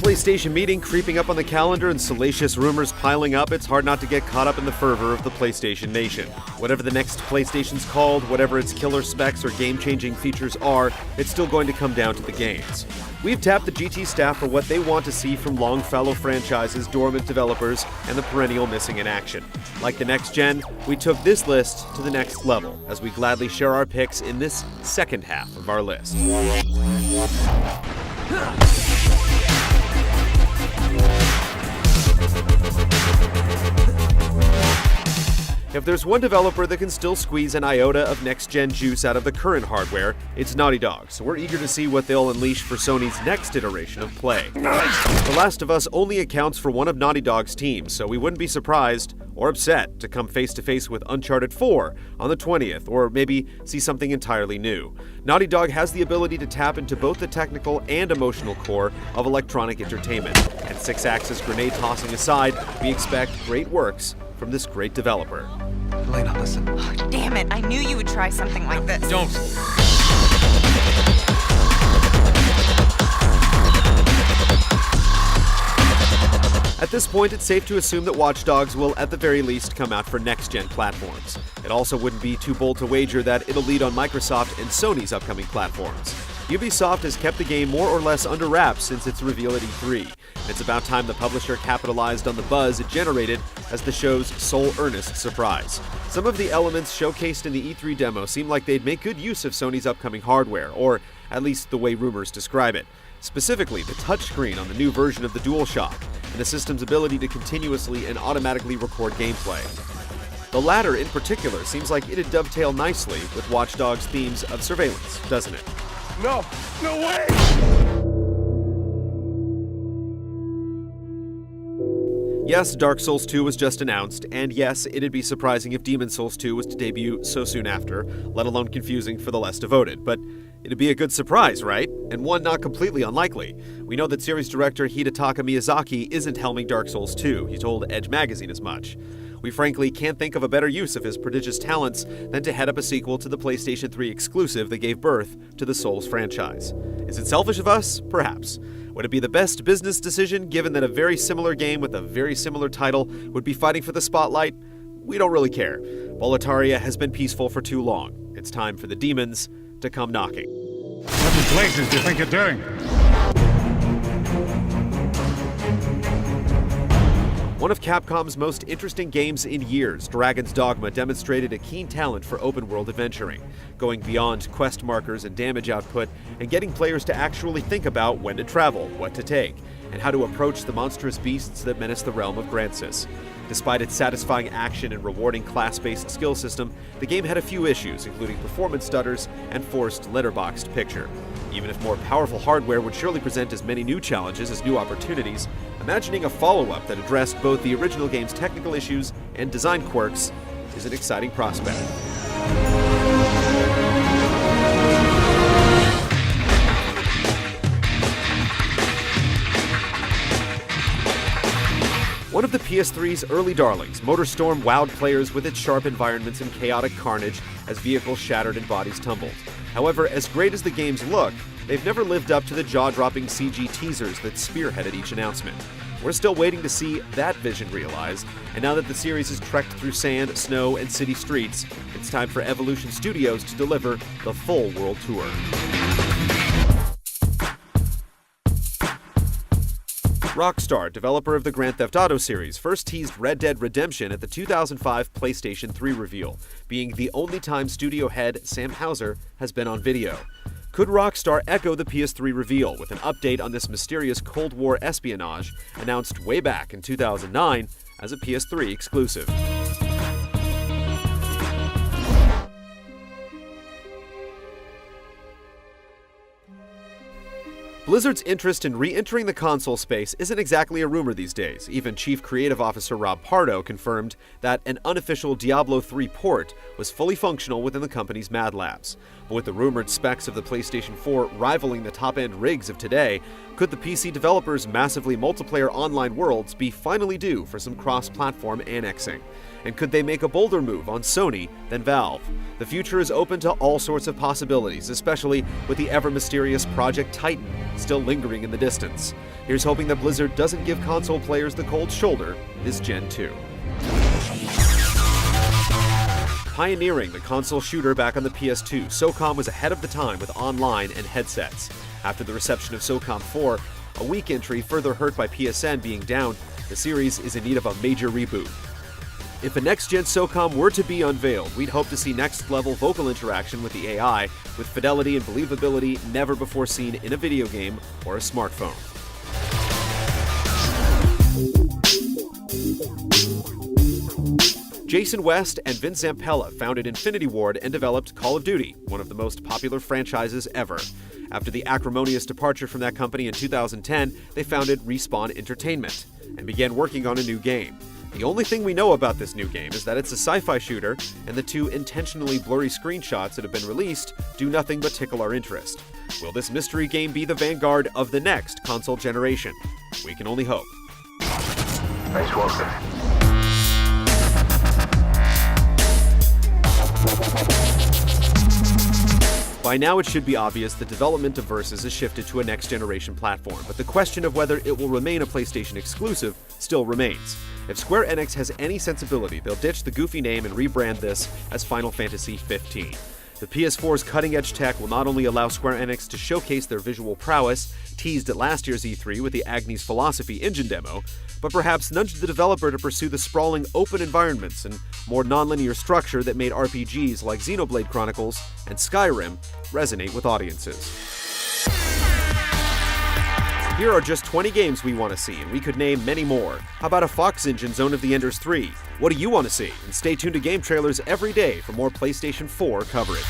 PlayStation meeting creeping up on the calendar and salacious rumors piling up, it's hard not to get caught up in the fervor of the PlayStation Nation. Whatever the next PlayStation's called, whatever its killer specs or game-changing features are, it's still going to come down to the games. We've tapped the GT staff for what they want to see from long-fallow franchises, dormant developers, and the perennial missing in action. Like the next gen, we took this list to the next level, as we gladly share our picks in this second half of our list. If there's one developer that can still squeeze an iota of next-gen juice out of the current hardware, it's Naughty Dog, so we're eager to see what they'll unleash for Sony's next iteration of play. The Last of Us only accounts for one of Naughty Dog's teams, so we wouldn't be surprised or upset to come face-to-face with Uncharted 4 on the 20th, or maybe see something entirely new. Naughty Dog has the ability to tap into both the technical and emotional core of electronic entertainment, and six-axis grenade tossing aside, we expect great works from this great developer. Elena, listen. Oh, damn it, I knew you would try something like this. Don't! At this point, it's safe to assume that Watch Dogs will at the very least come out for next-gen platforms. It also wouldn't be too bold to wager that it'll lead on Microsoft and Sony's upcoming platforms. Ubisoft has kept the game more or less under wraps since its reveal at E3. It's about time the publisher capitalized on the buzz it generated as the show's sole earnest surprise. Some of the elements showcased in the E3 demo seem like they'd make good use of Sony's upcoming hardware, or at least the way rumors describe it. Specifically, the touchscreen on the new version of the DualShock, and the system's ability to continuously and automatically record gameplay. The latter, in particular, seems like it'd dovetail nicely with Watch Dogs' themes of surveillance, doesn't it? No! No way! Yes, Dark Souls 2 was just announced, and yes, it'd be surprising if Demon's Souls 2 was to debut so soon after, let alone confusing for the less devoted, but it'd be a good surprise, right? And one not completely unlikely. We know that series director Hidetaka Miyazaki isn't helming Dark Souls 2, he told Edge magazine as much. We frankly can't think of a better use of his prodigious talents than to head up a sequel to the PlayStation 3 exclusive that gave birth to the Souls franchise. Is it selfish of us? Perhaps. Would it be the best business decision given that a very similar game with a very similar title would be fighting for the spotlight? We don't really care. Boletaria has been peaceful for too long. It's time for the demons to come knocking. What in places do you think you're doing? One of Capcom's most interesting games in years, Dragon's Dogma demonstrated a keen talent for open-world adventuring, going beyond quest markers and damage output, and getting players to actually think about when to travel, what to take, and how to approach the monstrous beasts that menace the realm of Grancis. Despite its satisfying action and rewarding class-based skill system, the game had a few issues, including performance stutters and forced letterboxed picture. Even if more powerful hardware would surely present as many new challenges as new opportunities, imagining a follow-up that addressed both the original game's technical issues and design quirks is an exciting prospect. One of the PS3's early darlings, MotorStorm wowed players with its sharp environments and chaotic carnage as vehicles shattered and bodies tumbled. However, as great as the games look, they've never lived up to the jaw-dropping CG teasers that spearheaded each announcement. We're still waiting to see that vision realized, and now that the series has trekked through sand, snow, and city streets, it's time for Evolution Studios to deliver the full world tour. Rockstar, developer of the Grand Theft Auto series, first teased Red Dead Redemption at the 2005 PlayStation 3 reveal, being the only time studio head Sam Houser has been on video. Could Rockstar echo the PS3 reveal with an update on this mysterious Cold War espionage announced way back in 2009 as a PS3 exclusive? Blizzard's interest in re-entering the console space isn't exactly a rumor these days. Even Chief Creative Officer Rob Pardo confirmed that an unofficial Diablo 3 port was fully functional within the company's Mad Labs. But with the rumored specs of the PlayStation 4 rivaling the top-end rigs of today, could the PC developers' massively multiplayer online worlds be finally due for some cross-platform annexing? And could they make a bolder move on Sony than Valve? The future is open to all sorts of possibilities, especially with the ever-mysterious Project Titan still lingering in the distance. Here's hoping that Blizzard doesn't give console players the cold shoulder this Gen 2. Pioneering the console shooter back on the PS2, SOCOM was ahead of the time with online and headsets. After the reception of SOCOM 4, a weak entry further hurt by PSN being down, the series is in need of a major reboot. If a next-gen SOCOM were to be unveiled, we'd hope to see next-level vocal interaction with the AI, with fidelity and believability never before seen in a video game or a smartphone. Jason West and Vince Zampella founded Infinity Ward and developed Call of Duty, one of the most popular franchises ever. After the acrimonious departure from that company in 2010, they founded Respawn Entertainment and began working on a new game. The only thing we know about this new game is that it's a sci-fi shooter, and the 2 intentionally blurry screenshots that have been released do nothing but tickle our interest. Will this mystery game be the vanguard of the next console generation? We can only hope. Nice work. By now it should be obvious the development of Versus has shifted to a next-generation platform, but the question of whether it will remain a PlayStation exclusive still remains. If Square Enix has any sensibility, they'll ditch the goofy name and rebrand this as Final Fantasy XV. The PS4's cutting-edge tech will not only allow Square Enix to showcase their visual prowess, teased at last year's E3 with the Agnes Philosophy engine demo, but perhaps nudge the developer to pursue the sprawling open environments and more non-linear structure that made RPGs like Xenoblade Chronicles and Skyrim resonate with audiences. Here are just 20 games we want to see, and we could name many more. How about a Fox Engine Zone of the Enders 3? What do you want to see? And stay tuned to game trailers every day for more PlayStation 4 coverage.